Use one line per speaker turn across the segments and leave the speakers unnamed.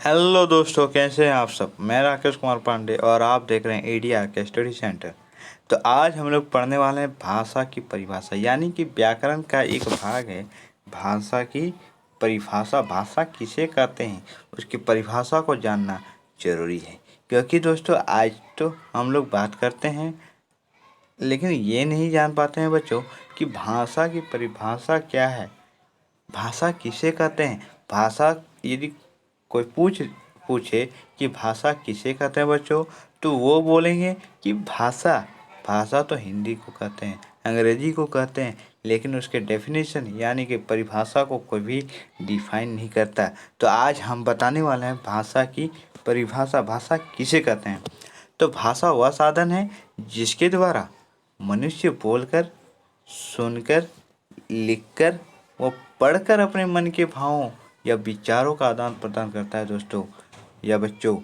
Hello दोस्तों, कैसे हैं आप सब। मैं राकेश कुमार पांडे और आप देख रहे हैं एडीआर के स्टडी सेंटर। तो आज हम लोग पढ़ने वाले हैं भाषा की परिभाषा, यानी कि व्याकरण का एक भाग है भाषा की परिभाषा। भाषा किसे कहते हैं उसकी परिभाषा को जानना जरूरी है, क्योंकि दोस्तों आज तो हम लोग बात करते हैं लेकिन ये नहीं जान पाते हैं बच्चों कि भाषा की परिभाषा क्या है। भाषा किसे कहते हैं। भाषा यदि कोई पूछे कि भाषा किसे कहते हैं बच्चों, तो वो बोलेंगे कि भाषा भाषा तो हिंदी को कहते हैं, अंग्रेजी को कहते हैं, लेकिन उसके डेफिनेशन यानी कि परिभाषा को कोई भी डिफाइन नहीं करता। तो आज हम बताने वाले हैं भाषा की परिभाषा। भाषा किसे कहते हैं। तो भाषा वह साधन है जिसके द्वारा मनुष्य बोलकर, सुनकर, लिखकर व पढ़कर अपने मन के भावों या विचारों का आदान प्रदान करता है दोस्तों या बच्चों,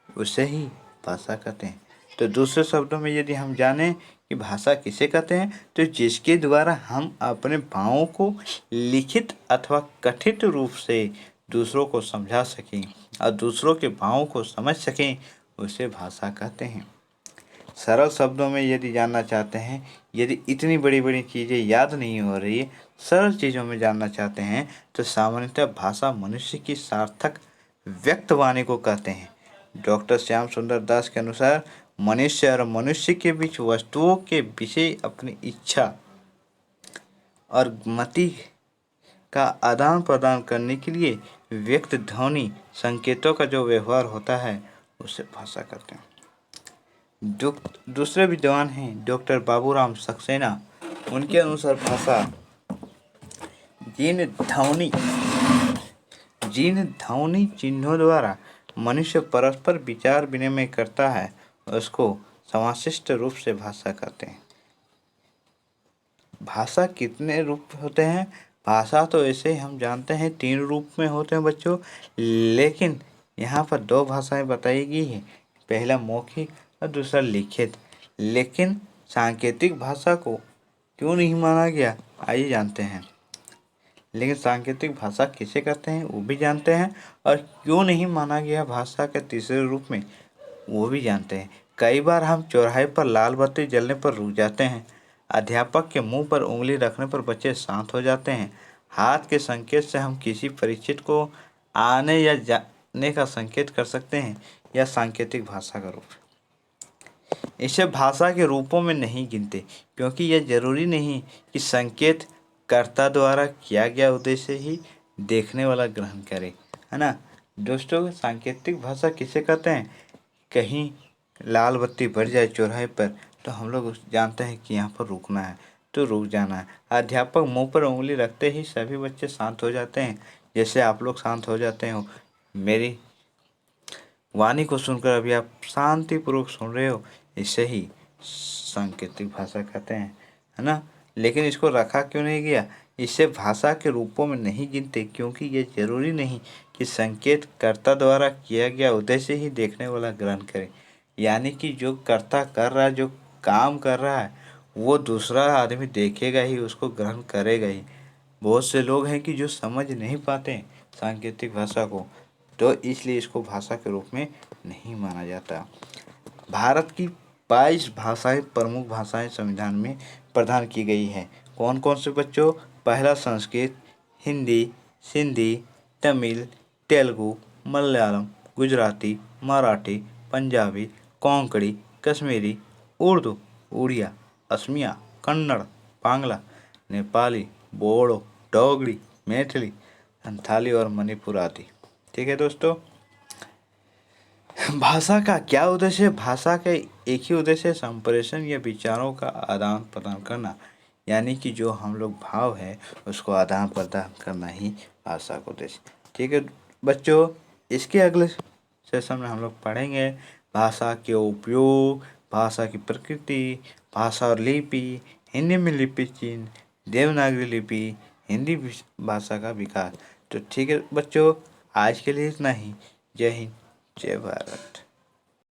उसे ही भाषा कहते हैं। तो दूसरे शब्दों में यदि हम जानें कि भाषा किसे कहते हैं, तो जिसके द्वारा हम अपने भावों को लिखित अथवा कथित रूप से दूसरों को समझा सकें और दूसरों के भावों को समझ सकें, उसे भाषा कहते हैं। सरल शब्दों में यदि जानना चाहते हैं, यदि इतनी बड़ी बड़ी चीज़ें याद नहीं हो रही है, सरल चीज़ों में जानना चाहते हैं, तो सामान्यतः भाषा मनुष्य की सार्थक व्यक्त वाणी को कहते हैं। डॉक्टर श्याम सुंदर दास के अनुसार मनुष्य और मनुष्य के बीच वस्तुओं के विषय अपनी इच्छा और मति का आदान प्रदान करने के लिए व्यक्त ध्वनि संकेतों का जो व्यवहार होता है उसे भाषा कहते हैं। जो दूसरे विद्वान हैं डॉक्टर बाबूराम सक्सेना, उनके अनुसार भाषा जिन ध्वनि चिन्हों द्वारा मनुष्य परस्पर विचार विनिमय करता है उसको समाशिष्ट रूप से भाषा कहते हैं। भाषा कितने रूप होते हैं। भाषा तो ऐसे हम जानते हैं 3 रूप में होते हैं बच्चों, लेकिन यहाँ पर 2 भाषाएं बताई गई हैं, पहला मौखिक और दूसरा लिखित। लेकिन सांकेतिक भाषा को क्यों नहीं माना गया, आइए जानते हैं। लेकिन सांकेतिक भाषा किसे कहते हैं वो भी जानते हैं, और क्यों नहीं माना गया भाषा के तीसरे रूप में वो भी जानते हैं। कई बार हम चौराहे पर लाल बत्ती जलने पर रुक जाते हैं, अध्यापक के मुंह पर उंगली रखने पर बच्चे शांत हो जाते हैं, हाथ के संकेत से हम किसी परिचित को आने या जाने का संकेत कर सकते हैं। यह सांकेतिक भाषा का रूप है। इसे भाषा के रूपों में नहीं गिनते, क्योंकि यह जरूरी नहीं कि संकेत कर्ता द्वारा किया गया उद्देश्य ही देखने वाला ग्रहण करे, है ना दोस्तों। सांकेतिक भाषा किसे कहते हैं। कहीं लाल बत्ती बढ़ जाए चौराहे पर, तो हम लोग जानते हैं कि यहाँ पर रुकना है तो रुक जाना है। अध्यापक मुंह पर उंगली रखते ही सभी बच्चे शांत हो जाते हैं, जैसे आप लोग शांत हो जाते हो। मेरी वाणी को सुनकर अभी आप शांतिपूर्वक सुन रहे हो, इसे ही सांकेतिक भाषा कहते हैं, है ना। लेकिन इसको रखा क्यों नहीं गया, इसे भाषा के रूपों में नहीं गिनते, क्योंकि ये जरूरी नहीं कि संकेत कर्ता द्वारा किया गया उद्देश्य ही देखने वाला ग्रहण करे। यानी कि जो कर्ता कर रहा है, जो काम कर रहा है, वो दूसरा आदमी देखेगा ही, उसको ग्रहण करेगा ही। बहुत से लोग हैं कि जो समझ नहीं पाते सांकेतिक भाषा को, तो इसलिए इसको भाषा के रूप में नहीं माना जाता। भारत की 22 भाषाएं, प्रमुख भाषाएं संविधान में प्रदान की गई हैं। कौन कौन से बच्चों। पहला संस्कृत, हिंदी, सिंधी, तमिल, तेलुगु, मलयालम, गुजराती, मराठी, पंजाबी, कोंकणी, कश्मीरी, उर्दू, उड़िया, असमिया, कन्नड़, बांग्ला, नेपाली, बोडो, डोगरी, मैथिली, संथाली और मणिपुर आदि। ठीक है दोस्तों। भाषा का क्या उद्देश्य है। भाषा का एक ही उद्देश्य है, संप्रेषण या विचारों का आदान प्रदान करना। यानी कि जो हम लोग भाव है उसको आदान प्रदान करना ही भाषा का उद्देश्य। ठीक है बच्चों, इसके अगले सेशन में हम लोग पढ़ेंगे भाषा के उपयोग, भाषा की प्रकृति, भाषा और लिपि, हिंदी में लिपि चिन्ह, देवनागरी लिपि, हिंदी भाषा का विकास। तो ठीक है बच्चों, आज के लिए इतना ही। जय हिंद, जय भारत।